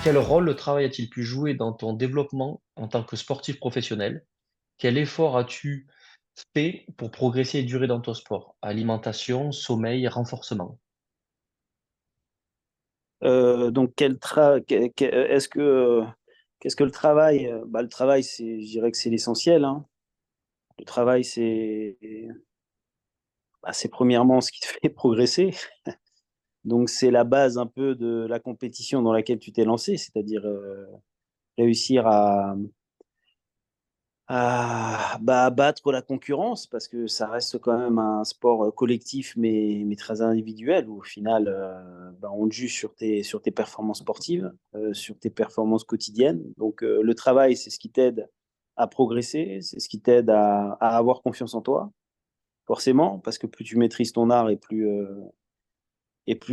Quel rôle le travail a-t-il pu jouer dans ton développement en tant que sportif professionnel? Quel effort as-tu fait pour progresser et durer dans ton sport? Alimentation, sommeil, renforcement? Donc qu'est-ce que le travail? Le travail, je dirais que c'est l'essentiel, hein. Le travail, c'est premièrement ce qui te fait progresser. Donc c'est la base un peu de la compétition dans laquelle tu t'es lancé, c'est-à-dire réussir à battre la concurrence, parce que ça reste quand même un sport collectif, mais très individuel, où au final, on te juge sur tes performances sportives, sur tes performances quotidiennes. Donc le travail, c'est ce qui t'aide à progresser, c'est ce qui t'aide à avoir confiance en toi, forcément, parce que plus tu maîtrises ton art et plus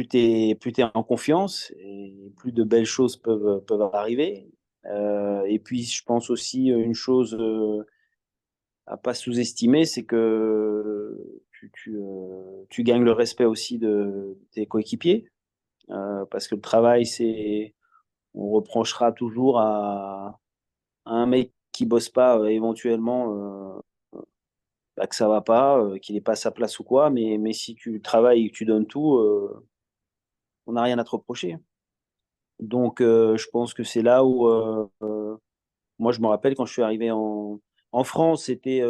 t'es en confiance, et plus de belles choses peuvent arriver. Et puis, je pense aussi une chose à pas sous-estimer, c'est que tu gagnes le respect aussi de tes coéquipiers, parce que le travail, on reprochera toujours à un mec qui bosse pas, éventuellement, que ça va pas, qu'il n'est pas à sa place ou quoi, mais si tu travailles et que tu donnes tout, on n'a rien à te reprocher. Donc, je pense que c'est là où, moi, je me rappelle quand je suis arrivé en France, c'était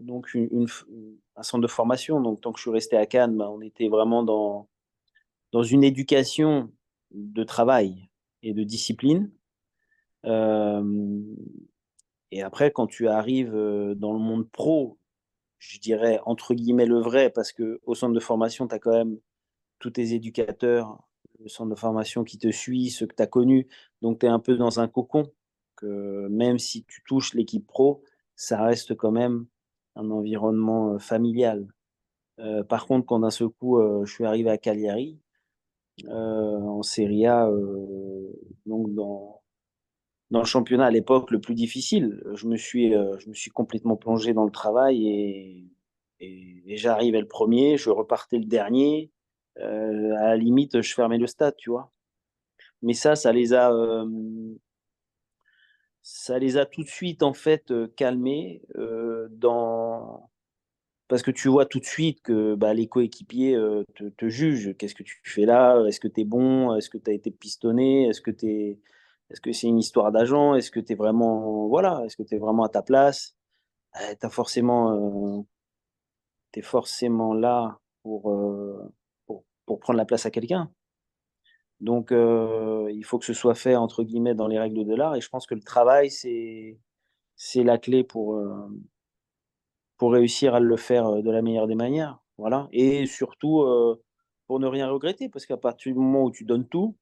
donc un centre de formation. Donc, tant que je suis resté à Cannes, on était vraiment dans une éducation de travail et de discipline. Euh, et après, quand tu arrives dans le monde pro, je dirais entre guillemets le vrai, parce que au centre de formation, tu as quand même tous tes éducateurs, le centre de formation qui te suit, ceux que tu as connus. Donc, tu es un peu dans un cocon, que même si tu touches l'équipe pro, ça reste quand même un environnement familial. Par contre, quand d'un seul coup, je suis arrivé à Cagliari, en Serie A, donc dans le championnat à l'époque le plus difficile, je me suis complètement plongé dans le travail, et j'arrivais le premier, je repartais le dernier. À la limite, je fermais le stade, tu vois. Mais ça les a tout de suite en fait calmés, parce que tu vois tout de suite que les coéquipiers te jugent. Qu'est-ce que tu fais là? Est-ce que tu es bon? Est-ce que tu as été pistonné? Est-ce que c'est une histoire d'agent? Est-ce que tu es vraiment, voilà, est-ce que tu es vraiment à ta place? Tu es forcément là pour prendre la place à quelqu'un. Donc, il faut que ce soit fait entre guillemets dans les règles de l'art. Et je pense que le travail, c'est la clé pour réussir à le faire de la meilleure des manières. Voilà. Et surtout, pour ne rien regretter, parce qu'à partir du moment où tu donnes tout,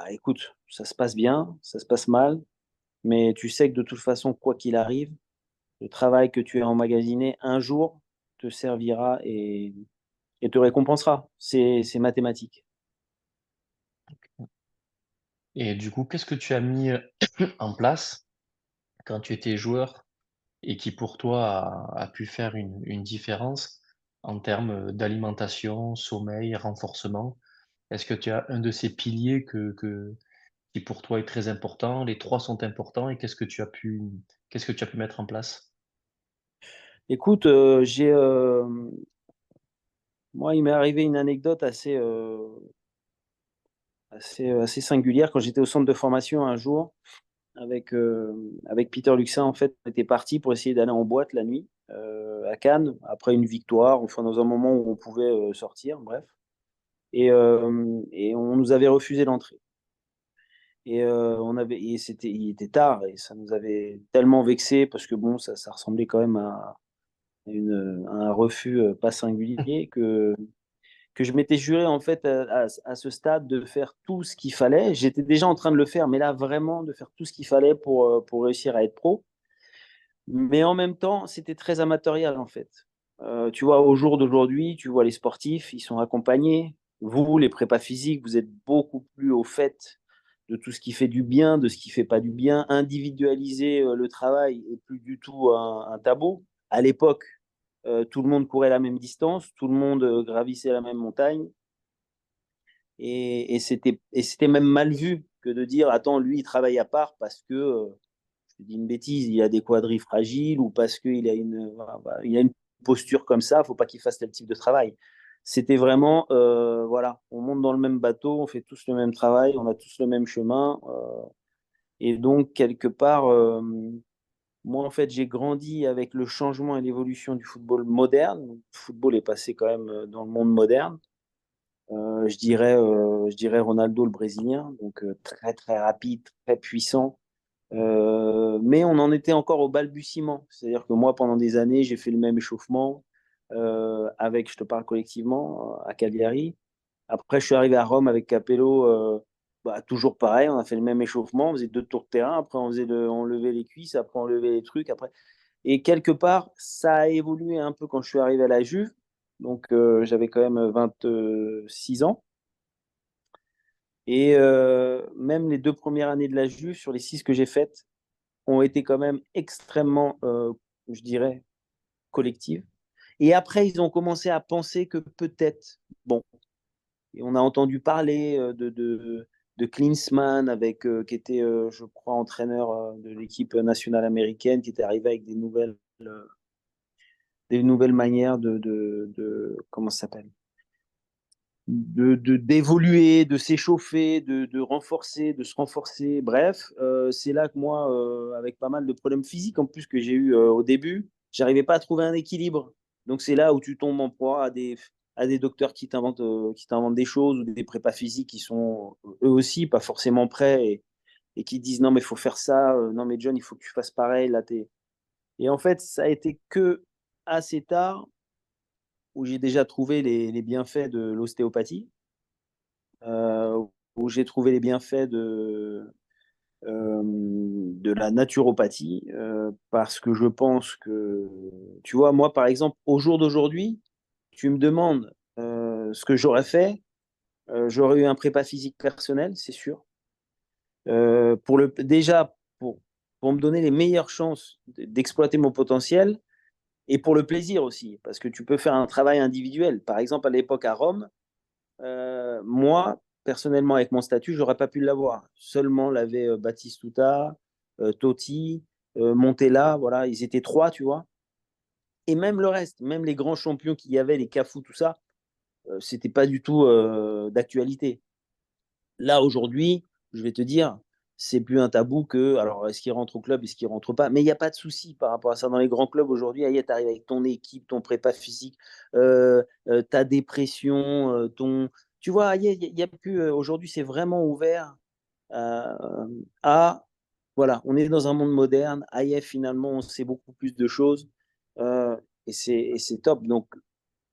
écoute, ça se passe bien, ça se passe mal, mais tu sais que de toute façon, quoi qu'il arrive, le travail que tu as emmagasiné un jour te servira et te récompensera. C'est mathématique. Et du coup, qu'est-ce que tu as mis en place quand tu étais joueur et qui pour toi a pu faire une différence en termes d'alimentation, sommeil, renforcement? Est-ce que tu as un de ces piliers qui pour toi est très important? Les 3 sont importants et qu'est-ce que tu as pu mettre en place? Écoute, moi, il m'est arrivé une anecdote assez singulière quand j'étais au centre de formation un jour avec Peter Luxin. En fait, on était parti pour essayer d'aller en boîte la nuit à Cannes après une victoire, enfin dans un moment où on pouvait sortir, bref. Et on nous avait refusé l'entrée. Il était tard, et ça nous avait tellement vexé, parce que bon, ça ressemblait quand même à un refus pas singulier, que je m'étais juré en fait à ce stade de faire tout ce qu'il fallait. J'étais déjà en train de le faire, mais là vraiment de faire tout ce qu'il fallait pour réussir à être pro. Mais en même temps, c'était très amateurial en fait. Tu vois, au jour d'aujourd'hui, tu vois les sportifs, ils sont accompagnés. Vous, les prépas physiques, vous êtes beaucoup plus au fait de tout ce qui fait du bien, de ce qui fait pas du bien. Individualiser le travail est plus du tout un tabou. À l'époque, tout le monde courait la même distance, tout le monde gravissait la même montagne, et c'était même mal vu. que de dire, attends, lui, il travaille à part parce que, je dis une bêtise, il a des quadris fragiles ou parce qu'il a il a une posture comme ça, il ne faut pas qu'il fasse tel type de travail. C'était vraiment, voilà, on monte dans le même bateau, on fait tous le même travail, on a tous le même chemin. Et donc, quelque part, moi, en fait, j'ai grandi avec le changement et l'évolution du football moderne. Le football est passé quand même dans le monde moderne. Je dirais Ronaldo, le Brésilien, donc très, très rapide, très puissant. Mais on en était encore au balbutiement. C'est-à-dire que moi, pendant des années, j'ai fait le même échauffement avec, je te parle collectivement, à Cagliari. Après, je suis arrivé à Rome avec Capello, toujours pareil, on a fait le même échauffement, on faisait 2 tours de terrain, après on levait les cuisses, après on levait les trucs, après. Et quelque part, ça a évolué un peu quand je suis arrivé à la Juve. Donc, j'avais quand même 26 ans. Et même les 2 premières années de la Juve, sur les 6 que j'ai faites, ont été quand même extrêmement, je dirais, collectives. Et après, ils ont commencé à penser que peut-être, bon, et on a entendu parler de Klinsmann, qui était, je crois, entraîneur de l'équipe nationale américaine, qui était arrivé avec des nouvelles manières comment ça s'appelle, d'évoluer, de s'échauffer, de renforcer, de se renforcer. Bref, c'est là que moi, avec pas mal de problèmes physiques en plus que j'ai eu au début, j'arrivais pas à trouver un équilibre. Donc c'est là où tu tombes en proie à des docteurs qui t'inventent des choses ou des prépas physiques qui sont eux aussi pas forcément prêts et qui disent non mais il faut faire ça, non mais John il faut que tu fasses pareil là t'es. Et en fait ça a été que assez tard où j'ai déjà trouvé les bienfaits de l'ostéopathie, où j'ai trouvé les bienfaits de la naturopathie, parce que je pense que, tu vois, moi, par exemple, au jour d'aujourd'hui, tu me demandes ce que j'aurais fait, j'aurais eu un prépa physique personnel, c'est sûr. Déjà, pour me donner les meilleures chances d'exploiter mon potentiel et pour le plaisir aussi, parce que tu peux faire un travail individuel. Par exemple, à l'époque à Rome, moi, personnellement, avec mon statut, j'aurais pas pu l'avoir. Seulement l'avait Batistuta, Totti, Montella, voilà, ils étaient 3, tu vois. Et même le reste, même les grands champions qu'il y avait, les Cafu, tout ça, c'était pas du tout d'actualité. Là, aujourd'hui, je vais te dire, c'est plus un tabou que, alors, est-ce qu'il rentre au club, est-ce qu'il rentre pas? Mais il n'y a pas de souci par rapport à ça. Dans les grands clubs aujourd'hui, tu arrives avec ton équipe, ton prépa physique, ta dépression, Tu vois, y a plus. Aujourd'hui, c'est vraiment ouvert euh, à. Voilà, on est dans un monde moderne. Finalement, on sait beaucoup plus de choses. euh, et c'est top. Donc,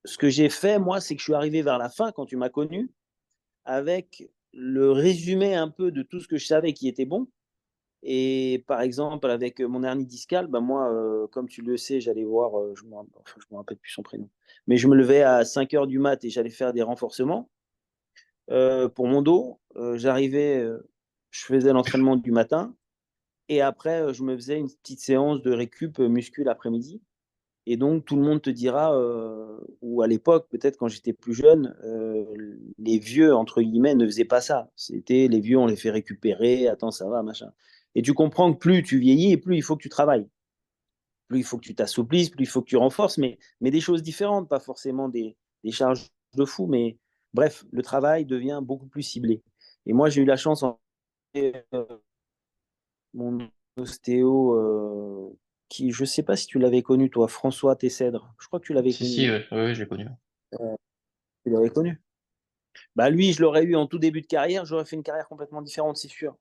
ce que j'ai fait, moi, c'est que je suis arrivé vers la fin, quand tu m'as connu, avec le résumé un peu de tout ce que je savais qui était bon. Et par exemple, avec mon hernie discale, ben moi, comme tu le sais, j'allais voir, enfin, je me rappelle plus son prénom, mais je me levais à 5 heures du mat et j'allais faire des renforcements pour mon dos. J'arrivais, je faisais l'entraînement du matin et après, je me faisais une petite séance de récup muscule l'après-midi. Et donc, tout le monde te dira, ou à l'époque, peut-être quand j'étais plus jeune, les vieux, entre guillemets, ne faisaient pas ça. C'était les vieux, on les fait récupérer, attends, ça va, machin. Et tu comprends que plus tu vieillis et plus il faut que tu travailles. Plus il faut que tu t'assouplisses, plus il faut que tu renforces, mais des choses différentes, pas forcément des charges de fou, mais bref, le travail devient beaucoup plus ciblé. Et moi, j'ai eu la chance, mon ostéo, qui, je ne sais pas si tu l'avais connu, toi, François Tessèdre. Je crois que tu l'avais Si, si, connu. ouais, ouais, je l'ai connu. Tu l'avais connu. Bah lui, je l'aurais eu en tout début de carrière, j'aurais fait une carrière complètement différente, c'est sûr.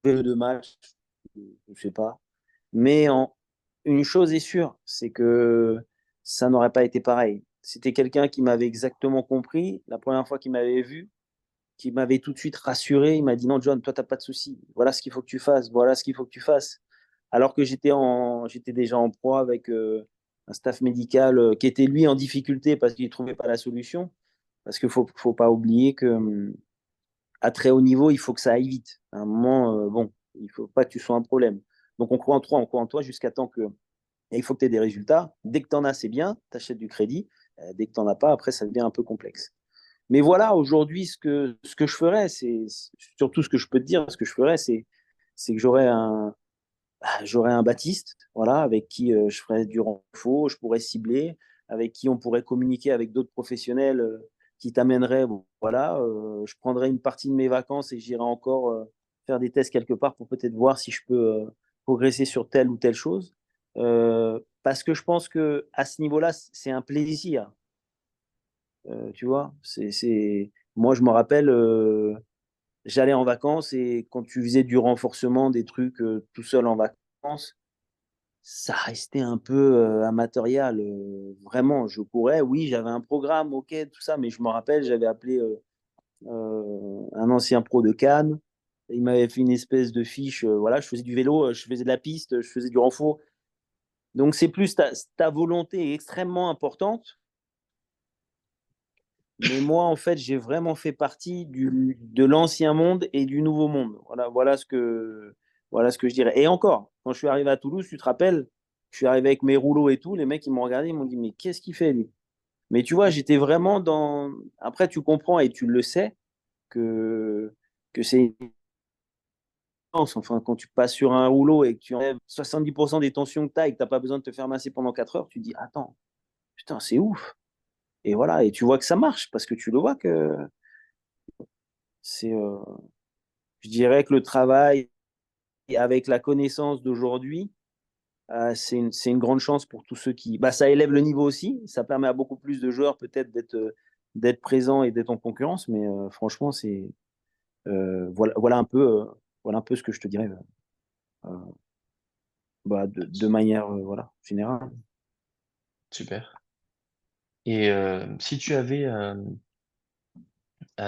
De match, je ne sais pas. Mais une chose est sûre, c'est que ça n'aurait pas été pareil. C'était quelqu'un qui m'avait exactement compris. La première fois qu'il m'avait vu, qui m'avait tout de suite rassuré. Il m'a dit non, John, toi, tu n'as pas de souci. Voilà ce qu'il faut que tu fasses. Voilà ce qu'il faut que tu fasses. Alors que j'étais déjà en proie avec un staff médical qui était lui en difficulté parce qu'il ne trouvait pas la solution. Parce qu'il faut pas oublier que à très haut niveau, il faut que ça aille vite. À un moment, bon, il faut pas que tu sois un problème. Donc on croit en toi, on croit en toi jusqu'à temps que. Et il faut que tu aies des résultats. Dès que tu en as, c'est bien, tu achètes du crédit. Dès que tu n'en as pas, après, ça devient un peu complexe. Mais voilà, aujourd'hui, ce que je ferais, c'est surtout ce que je peux te dire, ce que je ferais, c'est que j'aurais un Baptiste, voilà, avec qui je ferais du renfort, je pourrais cibler, avec qui on pourrait communiquer avec d'autres professionnels qui t'amèneraient, bon, voilà, je prendrais une partie de mes vacances et j'irais encore faire des tests quelque part pour peut-être voir si je peux progresser sur telle ou telle chose. Parce que je pense que à ce niveau-là, c'est un plaisir, tu vois. Moi, je me rappelle, j'allais en vacances et quand tu faisais du renforcement, des trucs tout seul en vacances, ça restait un peu amatorial. Vraiment, je courais, oui, j'avais un programme, ok, tout ça, mais je me rappelle, j'avais appelé un ancien pro de Cannes. Il m'avait fait une espèce de fiche. Voilà, je faisais du vélo, je faisais de la piste, je faisais du renfort. Donc, c'est plus ta volonté est extrêmement importante. Mais moi, en fait, j'ai vraiment fait partie de l'ancien monde et du nouveau monde. Voilà ce que je dirais. Et encore, quand je suis arrivé à Toulouse, tu te rappelles, je suis arrivé avec mes rouleaux et tout. Les mecs, ils m'ont regardé, ils m'ont dit, mais qu'est-ce qu'il fait, lui? Mais tu vois, j'étais vraiment dans. Après, tu comprends et tu le sais que c'est une chance. Enfin, quand tu passes sur un rouleau et que tu enlèves 70% des tensions que tu as et que tu n'as pas besoin de te faire masser pendant 4 heures, tu te dis, attends, putain, c'est ouf. Et voilà, et tu vois que ça marche parce que tu le vois que c'est. Je dirais que le travail avec la connaissance d'aujourd'hui, c'est une grande chance pour tous ceux qui. Bah, ça élève le niveau aussi. Ça permet à beaucoup plus de joueurs peut-être d'être présents et d'être en concurrence. Mais franchement, voilà un peu ce que je te dirais euh, bah, de manière voilà, générale. Super. Et si tu avais un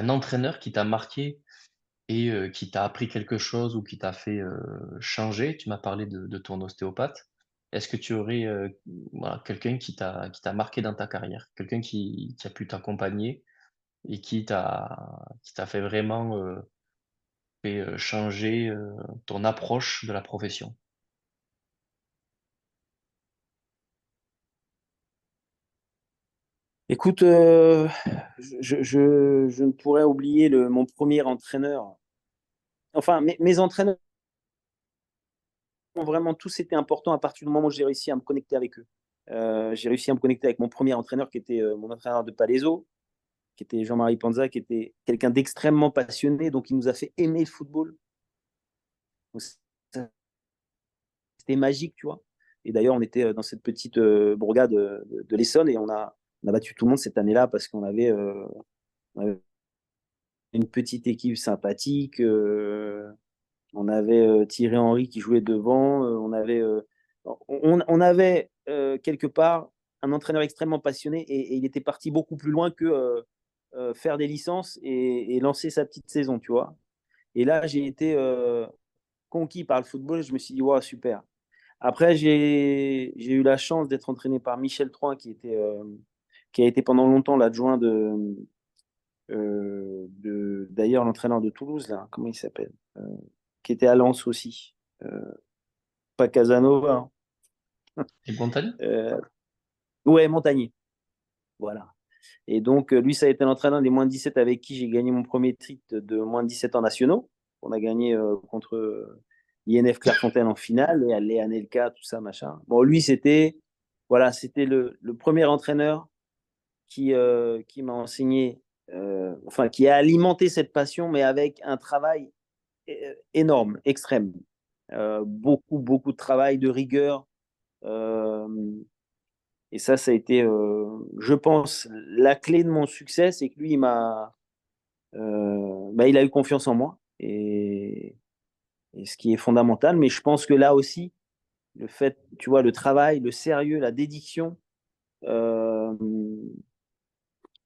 entraîneur qui t'a marqué et qui t'a appris quelque chose ou qui t'a fait changer, tu m'as parlé de ton ostéopathe. Est-ce que tu aurais voilà, quelqu'un qui t'a marqué dans ta carrière, quelqu'un qui a pu t'accompagner et qui t'a fait vraiment fait changer ton approche de la profession? Écoute, je ne pourrais oublier mon premier entraîneur. Enfin, mes entraîneurs ont vraiment tous été importants à partir du moment où j'ai réussi à me connecter avec eux. J'ai réussi à me connecter avec mon premier entraîneur qui était mon entraîneur de Palaiso, qui était Jean-Marie Panza, qui était quelqu'un d'extrêmement passionné, donc il nous a fait aimer le football. Donc, c'était magique, tu vois. Et d'ailleurs, on était dans cette petite bourgade de l'Essonne et on a battu tout le monde cette année-là parce qu'on avait une petite équipe sympathique. On avait Thierry Henry qui jouait devant. On avait quelque part un entraîneur extrêmement passionné et il était parti beaucoup plus loin que faire des licences et lancer sa petite saison, tu vois. Et là, j'ai été conquis par le football. Je me suis dit, wow, super. Après, j'ai eu la chance d'être entraîné par Michel Troin, qui a été pendant longtemps l'adjoint d'ailleurs, l'entraîneur de Toulouse, là, comment il s'appelle qui était à Lens aussi. Euh, Pas Casanova. Hein. Et Montagny? Ouais, Montagnier. Voilà. Et donc, lui, ça a été l'entraîneur des moins de 17 avec qui j'ai gagné mon premier titre de moins de 17 ans nationaux. On a gagné contre INF Clairefontaine en finale et aller à Anelka, tout ça, machin. Bon, lui, c'était le premier entraîneur qui m'a enseigné, enfin, qui a alimenté cette passion, mais avec un travail énorme, extrême. Beaucoup, beaucoup de travail, de rigueur. Euh, et ça a été, je pense, la clé de mon succès, c'est que lui, il a eu confiance en moi, et ce qui est fondamental. Mais je pense que là aussi, le fait, tu vois, le travail, le sérieux, la dédication, euh,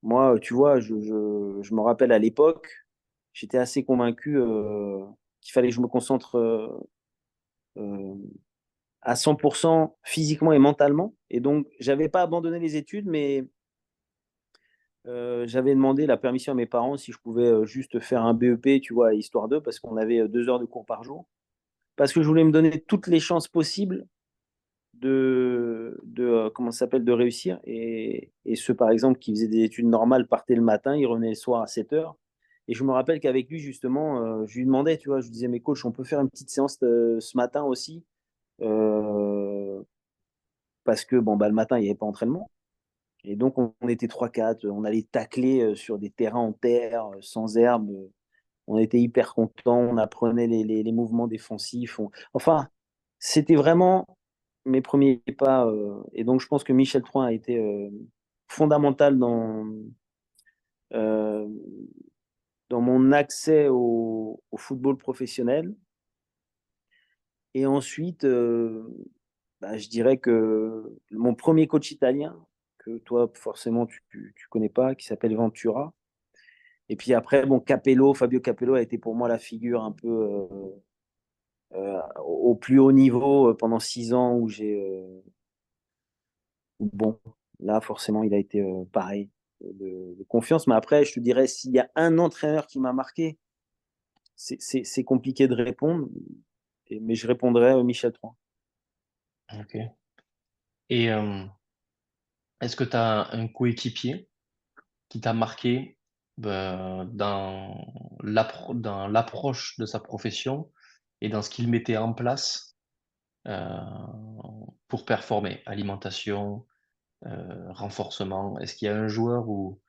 moi, tu vois, je me rappelle à l'époque, j'étais assez convaincu qu'il fallait que je me concentre euh, à 100% physiquement et mentalement. Et donc, j'avais pas abandonné les études, mais j'avais demandé la permission à mes parents si je pouvais juste faire un BEP, tu vois, histoire d'eux, parce qu'on avait 2 heures de cours par jour. Parce que je voulais me donner toutes les chances possibles comment ça s'appelle, de réussir. Et ceux, par exemple, qui faisaient des études normales partaient le matin, ils revenaient le soir à 7 heures. Et je me rappelle qu'avec lui, justement, je lui demandais, tu vois, je lui disais, mais coach, on peut faire une petite séance ce matin aussi, euh, parce que bon, bah, le matin, il n'y avait pas entraînement. Et donc, on était trois quatre, on allait tacler sur des terrains en terre, sans herbe. On était hyper contents, on apprenait les mouvements défensifs. Enfin, c'était vraiment mes premiers pas. Et donc, je pense que Michel Troin a été fondamental euh, dans mon accès au football professionnel. Et ensuite, bah, je dirais que mon premier coach italien, que toi, forcément, tu connais pas, qui s'appelle Ventura. Et puis après, bon, Capello, Fabio Capello a été pour moi la figure un peu au plus haut niveau pendant 6 ans où bon, là, forcément, il a été pareil, de confiance. Mais après, je te dirais, s'il y a un entraîneur qui m'a marqué, c'est compliqué de répondre, mais je répondrais Michel Troin. OK. Et est-ce que tu as un coéquipier qui t'a marqué, dans l'approche de sa profession et dans ce qu'il mettait en place, heu, pour performer? Alimentation, renforcement? Est-ce qu'il y a un joueur où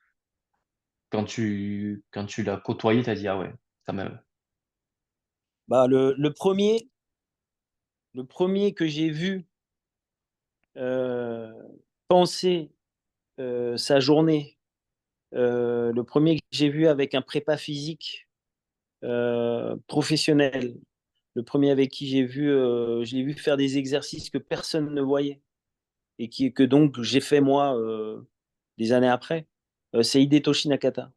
quand tu l'as côtoyé, tu as dit: «Ah ouais, quand même». Bah, le premier que j'ai vu euh, penser sa journée, le premier que j'ai vu avec un prépa physique professionnel, le premier avec qui je l'ai vu faire des exercices que personne ne voyait et que donc j'ai fait moi des années après, c'est Hidetoshi Nakata.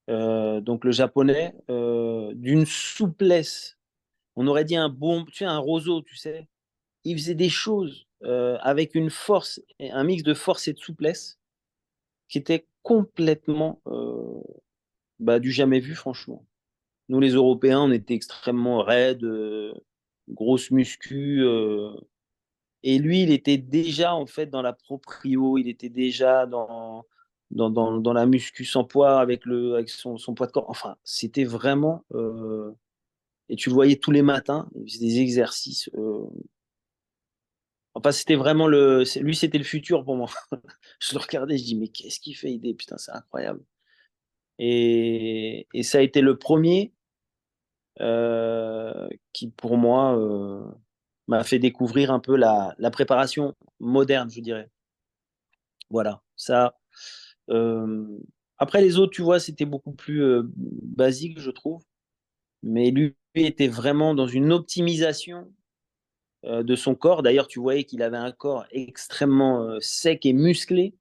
Donc le japonais, d'une souplesse, on aurait dit un bon, tu sais, un roseau, tu sais. Il faisait des choses avec une force, un mix de force et de souplesse qui était complètement bah, du jamais vu, franchement. Nous, les Européens, on était extrêmement raides, grosses muscu. Et lui, il était déjà en fait dans la proprio, il était déjà dans la muscu sans poids avec son poids de corps. Enfin, c'était vraiment. Et tu le voyais tous les matins, il faisait des exercices. Enfin, c'était vraiment lui, c'était le futur pour moi. Je le regardais, je dis, mais qu'est-ce qu'il fait, idée? Putain, c'est incroyable. Et ça a été le premier qui, pour moi, m'a fait découvrir un peu la préparation moderne, je dirais. Voilà, ça. euh, Après, les autres, tu vois, c'était beaucoup plus basique, je trouve. Mais lui était vraiment dans une optimisation de son corps. D'ailleurs, tu voyais qu'il avait un corps extrêmement sec et musclé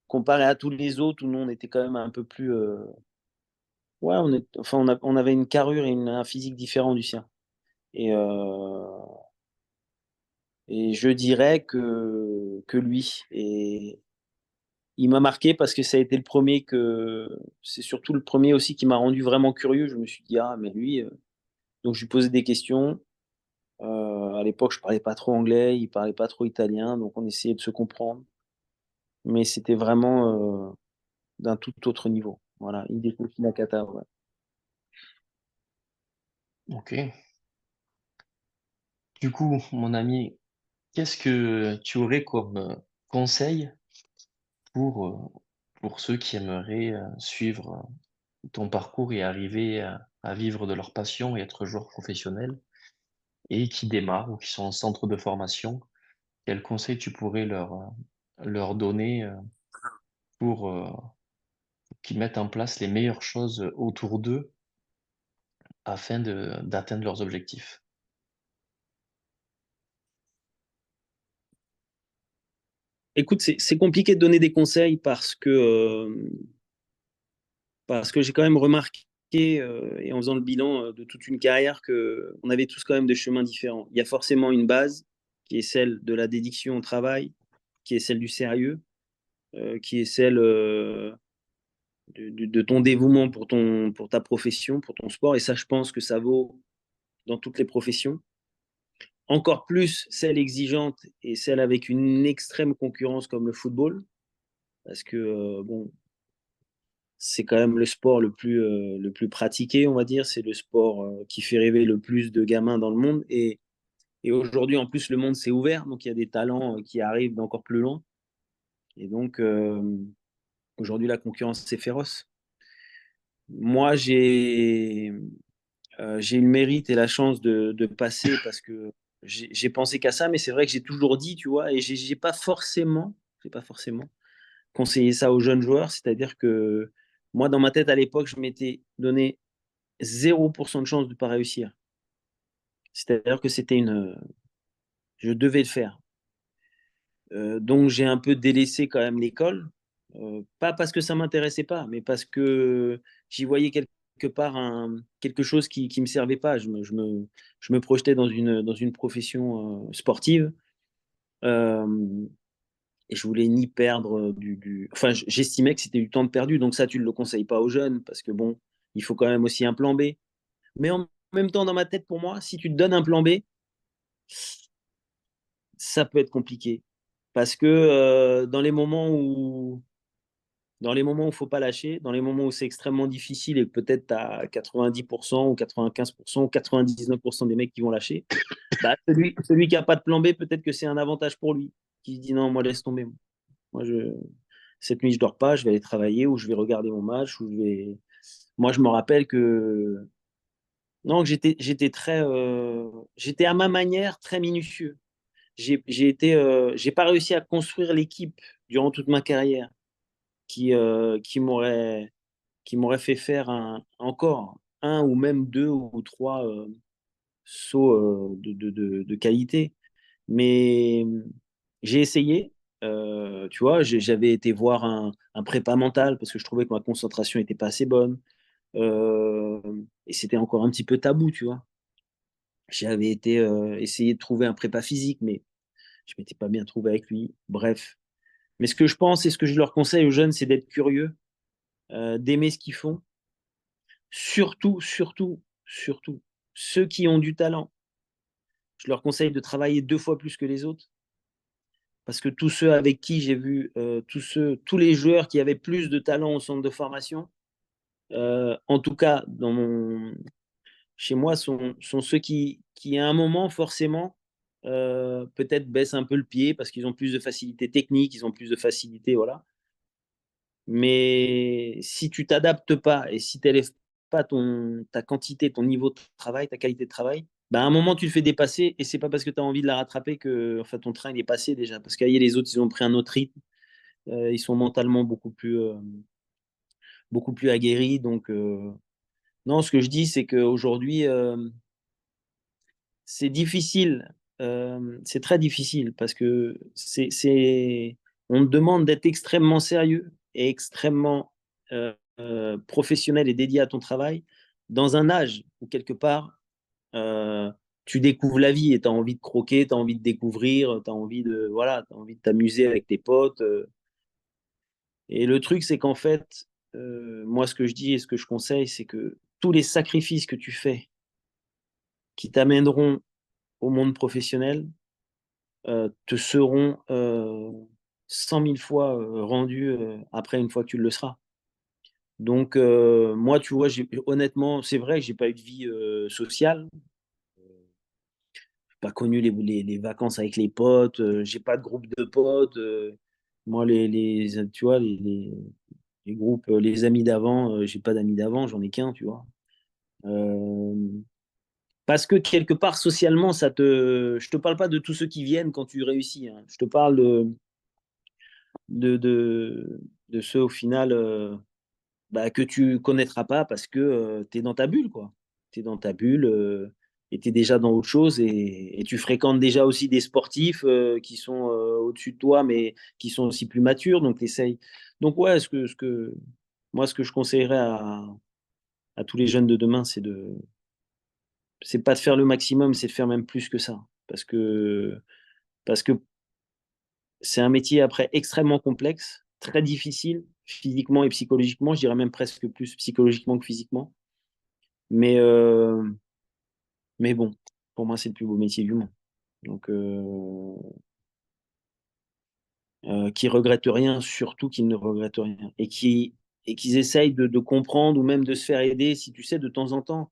comparé à tous les autres où nous, on était quand même un peu plus. Ouais, enfin, on avait une carrure et un physique différent du sien. Et, et je dirais que lui. Et il m'a marqué parce que ça a été le premier que. C'est surtout le premier aussi qui m'a rendu vraiment curieux. Je me suis dit, ah, mais lui. Donc, je lui posais des questions. À l'époque, je parlais pas trop anglais, il parlait pas trop italien, donc on essayait de se comprendre. Mais c'était vraiment d'un tout autre niveau. Voilà, Hideko Nakata, ouais. OK. Du coup, mon ami, qu'est-ce que tu aurais comme, conseil pour, pour ceux qui aimeraient, suivre, ton parcours et arriver à vivre de leur passion et être joueur professionnel et qui démarrent ou qui sont en centre de formation? Quels conseils tu pourrais leur donner, pour qu'ils mettent en place les meilleures choses autour d'eux afin d'atteindre leurs objectifs? Écoute, c'est compliqué de donner des conseils parce que j'ai quand même remarqué, et en faisant le bilan de toute une carrière, qu'on avait tous quand même des chemins différents. Il y a forcément une base qui est celle de la dédiction au travail, qui est celle du sérieux, qui est celle de ton dévouement pour ta profession, pour ton sport. Et ça, je pense que ça vaut dans toutes les professions. encore plus celle exigeante et celle avec une extrême concurrence comme le football, parce que bon, c'est quand même le sport le plus pratiqué, on va dire. C'est le sport qui fait rêver le plus de gamins dans le monde. Et aujourd'hui, en plus, le monde s'est ouvert, donc il y a des talents qui arrivent d'encore plus loin. Et donc, aujourd'hui, la concurrence, c'est féroce. Moi, j'ai eu le mérite et la chance de passer parce que j'ai pensé qu'à ça, mais c'est vrai que j'ai toujours dit, tu vois, et j'ai pas forcément conseillé ça aux jeunes joueurs. C'est-à-dire que moi, dans ma tête, à l'époque, je m'étais donné 0% de chance de ne pas réussir. C'est-à-dire que je devais le faire. Donc j'ai un peu délaissé quand même l'école, pas parce que ça m'intéressait pas, mais parce que j'y voyais quelque part quelque chose qui me servait pas. Je me projetais dans une profession sportive euh, et je voulais ni perdre Enfin, j'estimais que c'était du temps de perdu. Donc ça, tu ne le conseilles pas aux jeunes parce que bon, il faut quand même aussi un plan B. Mais en même temps, dans ma tête, pour moi, si tu te donnes un plan B, ça peut être compliqué. Parce que dans les moments où il ne faut pas lâcher, dans les moments où c'est extrêmement difficile et que peut-être tu as 90% ou 95% ou 99% des mecs qui vont lâcher, bah, celui qui n'a pas de plan B, peut-être que c'est un avantage pour lui, qui se dit non, moi laisse tomber. Cette nuit, je dors pas, je vais aller travailler ou je vais regarder mon match. Moi, je me rappelle que non, que j'étais à ma manière très minutieux. J'ai pas réussi à construire l'équipe durant toute ma carrière qui qui m'aurait fait faire encore un ou même deux ou trois sauts de qualité. Mais j'ai essayé. Tu vois, j'avais été voir un prépa mental parce que je trouvais que ma concentration n'était pas assez bonne. Euh, et c'était encore un petit peu tabou, tu vois. J'avais été essayer de trouver un prépa physique, mais je m'étais pas bien trouvé avec lui. Bref. Mais ce que je pense et ce que je leur conseille aux jeunes, c'est d'être curieux, d'aimer ce qu'ils font. Surtout, surtout, surtout, ceux qui ont du talent, je leur conseille de travailler 2 fois plus que les autres. Parce que tous ceux avec qui j'ai vu, tous les joueurs qui avaient plus de talent au centre de formation, en tout cas chez moi, sont ceux qui, à un moment, forcément, peut-être baissent un peu le pied parce qu'ils ont plus de facilité technique, ils ont plus de facilité, voilà. Mais si tu t'adaptes pas et si tu n'élèves pas ta quantité, ton niveau de travail, ta qualité de travail, bah à un moment tu te fais dépasser et c'est pas parce que tu as envie de la rattraper que enfin, ton train il est passé déjà. Parce que les autres, ils ont pris un autre rythme, ils sont mentalement beaucoup plus aguerris. Donc, non, ce que je dis, c'est qu'aujourd'hui, c'est difficile, c'est très difficile parce que on te demande d'être extrêmement sérieux et extrêmement professionnel et dédié à ton travail dans un âge où quelque part euh, tu découvres la vie et tu as envie de croquer, tu as envie de découvrir, tu as envie de voilà, t'as envie de t'amuser avec tes potes. Et le truc, c'est qu'en fait, moi, ce que je dis et ce que je conseille, c'est que tous les sacrifices que tu fais qui t'amèneront au monde professionnel, te seront 100 000 fois rendus après une fois que tu le seras. Donc, moi, tu vois, honnêtement, c'est vrai que j'ai pas eu de vie sociale. J'ai pas connu les vacances avec les potes. J'ai pas de groupe de potes. Moi, tu vois, les groupes, les amis d'avant, j'ai pas d'amis d'avant, j'en ai qu'un, tu vois. Euh, Parce que quelque part, socialement, je te parle pas de tous ceux qui viennent quand tu réussis, hein. Je te parle de, de, de ceux au final bah, que tu connaîtras pas parce que tu es dans ta bulle, quoi. Tu es dans ta bulle et tu es déjà dans autre chose et tu fréquentes déjà aussi des sportifs qui sont au-dessus de toi, mais qui sont aussi plus matures. Donc, essaye. Donc, ouais, moi, ce que je conseillerais à tous les jeunes de demain, c'est pas de faire le maximum, c'est de faire même plus que ça. Parce que c'est un métier après extrêmement complexe, très difficile, physiquement et psychologiquement. Je dirais même presque plus psychologiquement que physiquement. Mais, euh, mais bon, pour moi, c'est le plus beau métier du monde. Donc, qui regrettent rien, surtout qu'ils ne regrettent rien. Et qu'ils essayent de comprendre ou même de se faire aider, si tu sais, de temps en temps.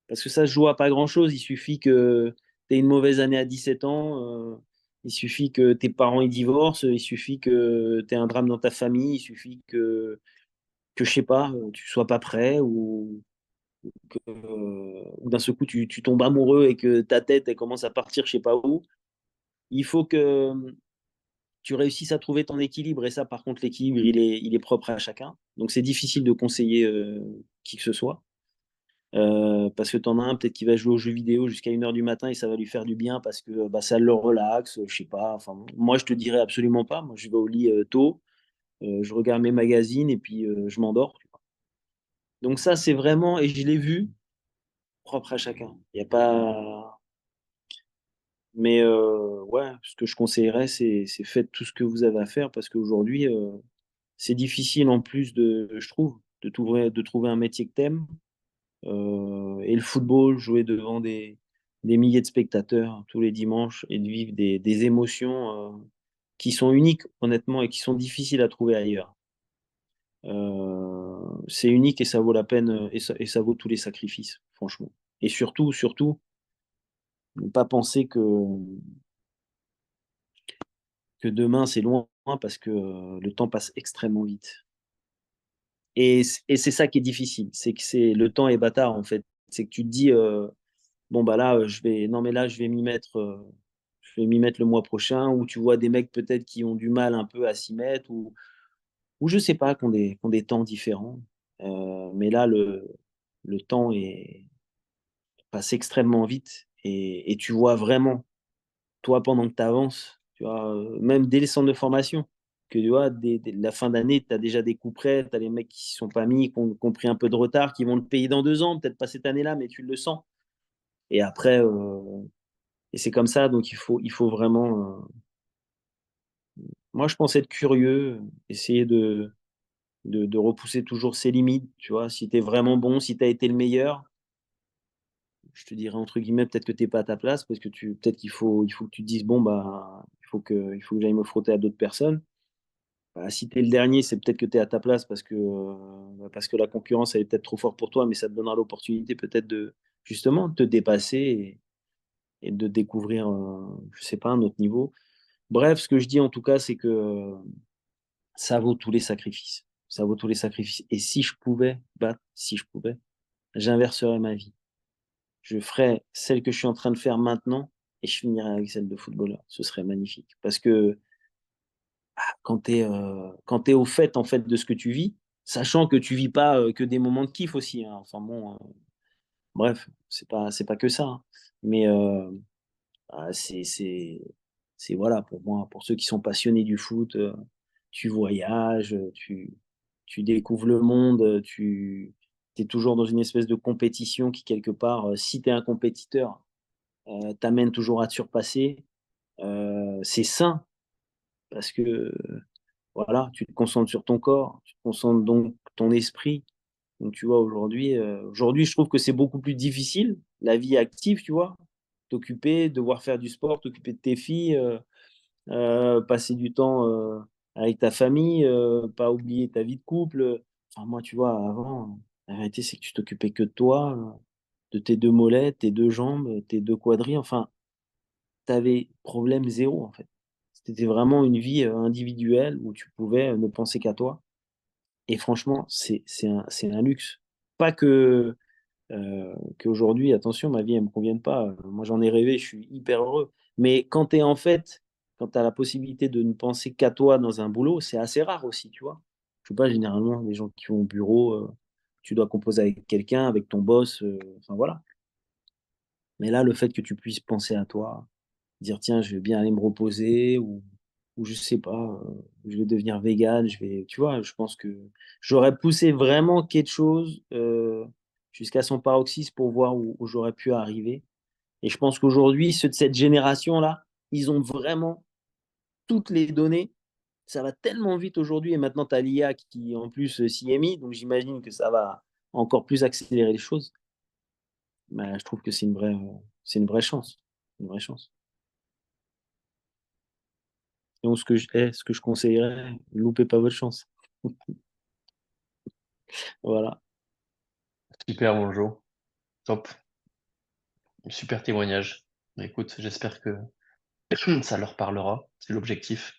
Parce que ça se joue à pas grand-chose. Il suffit que tu aies une mauvaise année à 17 ans. Il suffit que tes parents ils divorcent. Il suffit que tu aies un drame dans ta famille. Il suffit que je sais pas, tu sois pas prêt ou d'un seul coup tu tombes amoureux et que ta tête elle commence à partir je sais pas où. Il faut que tu réussisses à trouver ton équilibre. Et ça, par contre, l'équilibre, il est propre à chacun. Donc, c'est difficile de conseiller qui que ce soit. Parce que tu en as un peut-être qui va jouer aux jeux vidéo jusqu'à 1h du matin et ça va lui faire du bien parce que bah, ça le relaxe, je sais pas. Enfin, moi, je te dirais absolument pas. Moi, je vais au lit tôt, je regarde mes magazines et puis je m'endors. Donc ça, c'est vraiment, et je l'ai vu, propre à chacun. Il n'y a pas... Mais ouais, ce que je conseillerais, c'est faites tout ce que vous avez à faire parce qu'aujourd'hui, c'est difficile en plus je trouve, de trouver un métier que t'aimes. Et le football, jouer devant des milliers de spectateurs tous les dimanches et de vivre des émotions qui sont uniques, honnêtement, et qui sont difficiles à trouver ailleurs. C'est unique et ça vaut la peine et ça vaut tous les sacrifices, franchement. Et surtout, surtout, ne pas penser que demain c'est loin parce que le temps passe extrêmement vite. Et c'est ça qui est difficile, c'est que le temps est bâtard en fait. C'est que tu te dis, bon bah là, non mais là, je vais m'y mettre le mois prochain, ou tu vois des mecs peut-être qui ont du mal un peu à s'y mettre, ou je sais pas, qui ont des temps différents. Mais là, le temps passe extrêmement vite et tu vois vraiment, toi, pendant que tu avances, tu vois, même dès les centres de formation, que tu vois, dès la fin d'année, tu as déjà des coups près, tu as les mecs qui ne sont pas mis, qui ont pris un peu de retard, qui vont le payer dans 2 ans, peut-être pas cette année-là, mais tu le sens. Et après, et c'est comme ça, donc il faut vraiment. Moi, je pense être curieux, essayer de repousser toujours ses limites, tu vois. Si tu es vraiment bon, si tu as été le meilleur, je te dirais entre guillemets, peut-être que tu n'es pas à ta place, parce que peut-être il faut que tu te dises, bon, bah, il faut que j'aille me frotter à d'autres personnes. Bah, si tu es le dernier, c'est peut-être que tu es à ta place parce que la concurrence, elle est peut-être trop forte pour toi, mais ça te donnera l'opportunité peut-être de justement de te dépasser et de découvrir, je sais pas, un autre niveau. Bref, ce que je dis en tout cas, c'est que ça vaut tous les sacrifices. Ça vaut tous les sacrifices. Et si je pouvais, bah, si je pouvais, j'inverserais ma vie. Je ferais celle que je suis en train de faire maintenant et je finirais avec celle de footballeur. Ce serait magnifique. Parce que quand tu es au fait, en fait de ce que tu vis, sachant que tu vis pas que des moments de kiff aussi, hein. Enfin bon, bref, c'est pas que ça, hein. Mais ah, c'est voilà, pour moi, pour ceux qui sont passionnés du foot, tu voyages, tu découvres le monde, tu es toujours dans une espèce de compétition qui, quelque part, si tu es un compétiteur, t'amène toujours à te surpasser. C'est sain parce que voilà, tu te concentres sur ton corps, tu te concentres donc ton esprit. Donc tu vois, aujourd'hui, je trouve que c'est beaucoup plus difficile, la vie active, tu vois, t'occuper, devoir faire du sport, t'occuper de tes filles, passer du temps avec ta famille, pas oublier ta vie de couple. Enfin, moi, tu vois, avant, la réalité, c'est que tu t'occupais que de toi, de tes 2 mollets, tes 2 jambes, tes 2 quadris. Enfin, tu avais problème zéro, en fait. C'était vraiment une vie individuelle où tu pouvais ne penser qu'à toi. Et franchement, c'est un luxe. Pas qu'aujourd'hui, attention, ma vie, elle me convienne pas. Moi, j'en ai rêvé, je suis hyper heureux. Mais quand tu as la possibilité de ne penser qu'à toi dans un boulot, c'est assez rare aussi, tu vois. Je sais pas, généralement, les gens qui vont au bureau, tu dois composer avec quelqu'un, avec ton boss, enfin voilà. Mais là, le fait que tu puisses penser à toi, dire tiens, je vais bien aller me reposer ou je sais pas, je vais devenir vegan, tu vois, je pense que j'aurais poussé vraiment quelque chose jusqu'à son paroxysme pour voir où j'aurais pu arriver. Et je pense qu'aujourd'hui, ceux de cette génération-là, ils ont vraiment toutes les données. Ça va tellement vite aujourd'hui et maintenant tu as l'IA qui en plus s'y est mis, donc j'imagine que ça va encore plus accélérer les choses. Mais je trouve que c'est une vraie chance, une vraie chance. Donc, ce que je conseillerais, loupez pas votre chance. Voilà. Super, bonjour. Top. Super témoignage. Écoute, j'espère que ça leur parlera. C'est l'objectif.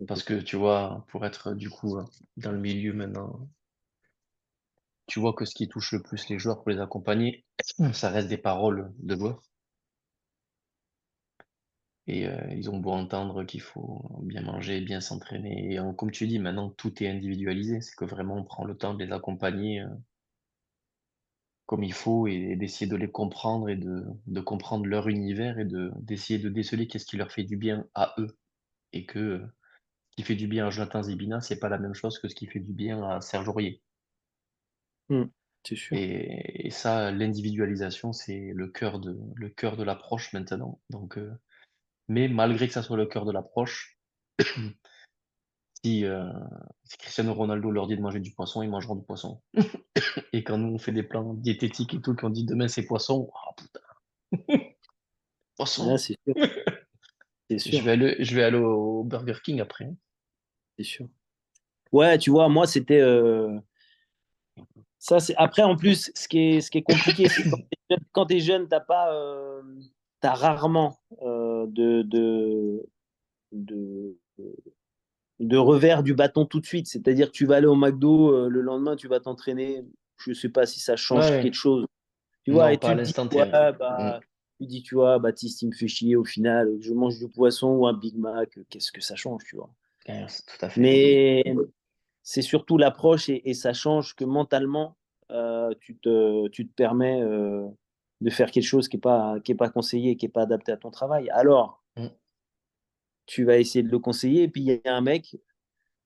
Parce que tu vois, pour être du coup dans le milieu maintenant, tu vois que ce qui touche le plus les joueurs pour les accompagner, ça reste des paroles de joueurs. Et ils ont beau entendre qu'il faut bien manger, bien s'entraîner. Et comme tu dis, maintenant tout est individualisé. C'est que vraiment on prend le temps de les accompagner comme il faut et d'essayer de les comprendre et de comprendre leur univers et d'essayer de déceler qu'est-ce qui leur fait du bien à eux. Et que ce qui fait du bien à Jonathan Zebina, c'est pas la même chose que ce qui fait du bien à Serge Aurier. Mm. C'est sûr. Et ça, l'individualisation, c'est le cœur de l'approche maintenant. Donc, mais malgré que ça soit le cœur de l'approche, si, si Cristiano Ronaldo leur dit de manger du poisson, ils mangeront du poisson. Et quand nous, on fait des plans diététiques et tout, qu'on dit demain c'est poisson, ah putain, Ah, poisson! c'est sûr. C'est sûr. Je vais aller au Burger King après, hein. C'est sûr. Ouais, tu vois, moi, c'était. Ça, c'est... Après, en plus, ce qui est compliqué, c'est quand tu es jeune, t'as rarement de, de revers du bâton tout de suite. C'est-à-dire que tu vas aller au McDo, le lendemain, tu vas t'entraîner. Je ne sais pas si ça Ouais, change quelque ouais. chose. Tu vois, Non, et pas à tu te dis, l'instant T, ouais, ouais. Mmh. bah, tu dis, tu vois, Baptiste, il me fait chier au final. Je mange du poisson ou un Big Mac. Qu'est-ce que ça change, tu vois. C'est tout à fait. Mais c'est surtout l'approche et ça change que mentalement, tu te permets de faire quelque chose qui est pas conseillé, qui est pas adapté à ton travail. Alors, Mmh. tu vas essayer de le conseiller et puis il y a un mec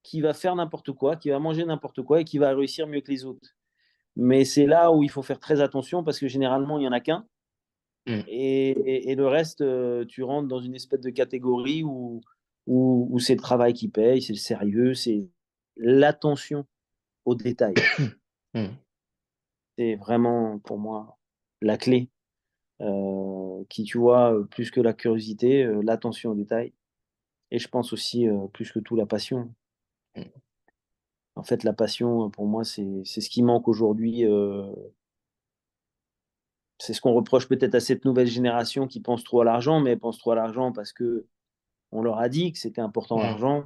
qui va faire n'importe quoi, qui va manger n'importe quoi et qui va réussir mieux que les autres. Mais c'est là où il faut faire très attention parce que généralement, il n'y en a qu'un. Mmh. Et le reste, tu rentres dans une espèce de catégorie où c'est le travail qui paye, c'est le sérieux, c'est l'attention aux détails. Mmh. C'est vraiment, pour moi, la clé qui, tu vois, plus que la curiosité, l'attention aux détails. Et je pense aussi, plus que tout, la passion. Mmh. En fait, la passion, pour moi, c'est ce qui manque aujourd'hui. C'est ce qu'on reproche peut-être à cette nouvelle génération qui pense trop à l'argent, mais elle pense trop à l'argent parce que on leur a dit que c'était important Mmh. l'argent,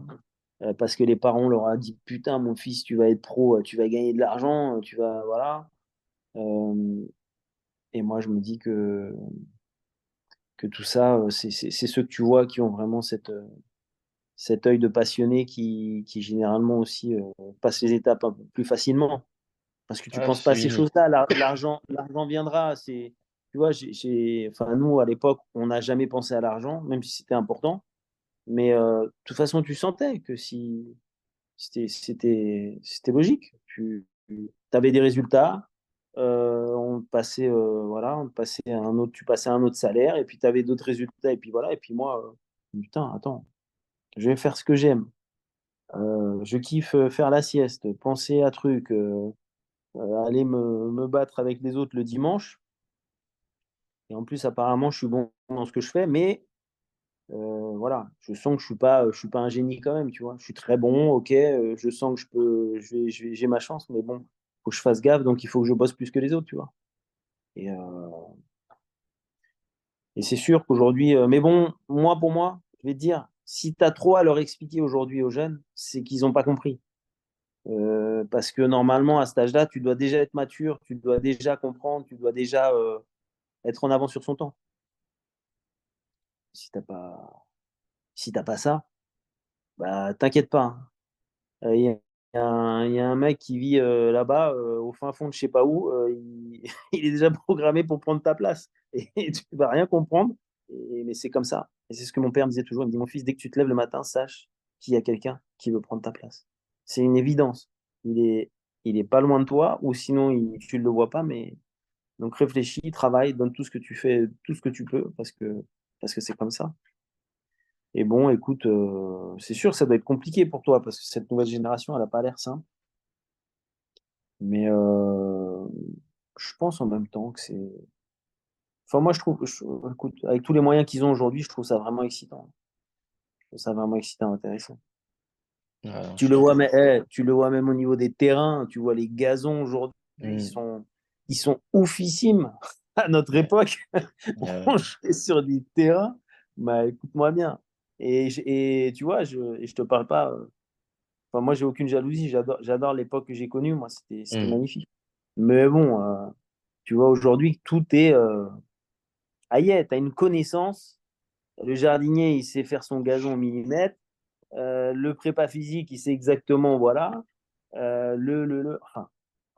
parce que les parents leur a dit: «Putain, mon fils, tu vas être pro, tu vas gagner de l'argent, tu vas» voilà. Hem et moi, je me dis que tout ça, c'est ceux que tu vois qui ont vraiment cet œil de passionné qui généralement aussi, passent les étapes un peu plus facilement. Parce que tu Ah, penses pas à c'est ces unique. choses-là, l'argent viendra. Tu vois, enfin, nous, à l'époque, on n'a jamais pensé à l'argent, même si c'était important. Mais de toute façon, tu sentais que si c'était logique. Tu avais des résultats, voilà, on te passait un autre, tu passais un autre salaire, et puis tu avais d'autres résultats, et puis voilà. Et puis moi, putain, attends, je vais faire ce que j'aime. Je kiffe faire la sieste, penser à trucs, aller me battre avec les autres le dimanche. Et en plus, apparemment, je suis bon dans ce que je fais, mais voilà, je sens que je suis pas un génie quand même, tu vois? Je suis très bon, OK, je sens que j'ai ma chance, mais bon, faut que je fasse gaffe, donc il faut que je bosse plus que les autres, tu vois? Et heu et c'est sûr qu'aujourd'hui, mais bon, moi, pour moi, je vais te dire, si tu as trop à leur expliquer aujourd'hui aux jeunes, c'est qu'ils ont pas compris. Parce que normalement, à cet âge-là, tu dois déjà être mature, tu dois déjà comprendre, tu dois déjà, être en avance sur son temps. Si tu pas si tu pas ça, bah, t'inquiète pas, hein. Il y a un mec qui vit, là-bas, au fin fond de je sais pas où, il il est déjà programmé pour prendre ta place et tu vas rien comprendre mais c'est comme ça et c'est ce que mon père me disait toujours. Il me dit: «Mon fils, dès que tu te lèves le matin, sache qu'il y a quelqu'un qui veut prendre ta place. C'est une évidence. Il est il est pas loin de toi ou sinon tu ne le vois pas mais donc réfléchis, travaille, donne tout ce que tu fais, tout ce que tu peux parce que c'est comme ça». Et bon, écoute, c'est sûr, ça doit être compliqué pour toi parce que cette nouvelle génération, elle a pas l'air simple. Mais je pense en même temps que c'est enfin moi je trouve écoute, avec tous les moyens qu'ils ont aujourd'hui, je trouve ça vraiment excitant. Ça vraiment excitant, intéressant. Non, je Tu suis le vois, d'accord. mais, tu le vois même au niveau des terrains. Tu vois les gazons aujourd'hui, Mmh. ils sont oufissimes. À notre Ouais, époque, ouais, on jouait sur des terrains. Bah, écoute-moi bien. Et tu vois, je te parle pas. Enfin, moi, j'ai aucune jalousie. J'adore l'époque que j'ai connue. Moi, c'était mmh. magnifique. Mais bon, tu vois, aujourd'hui, tout est. Aïe, tu as une connaissance. Le jardinier, il sait faire son gazon au millimètre. Le prépa physique, il sait exactement, voilà. Enfin,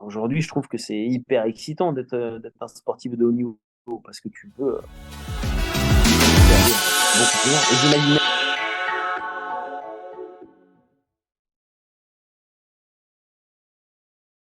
aujourd'hui, je trouve que c'est hyper excitant d'être un sportif de haut niveau parce que tu peux aller beaucoup plus loin. Et j'imagine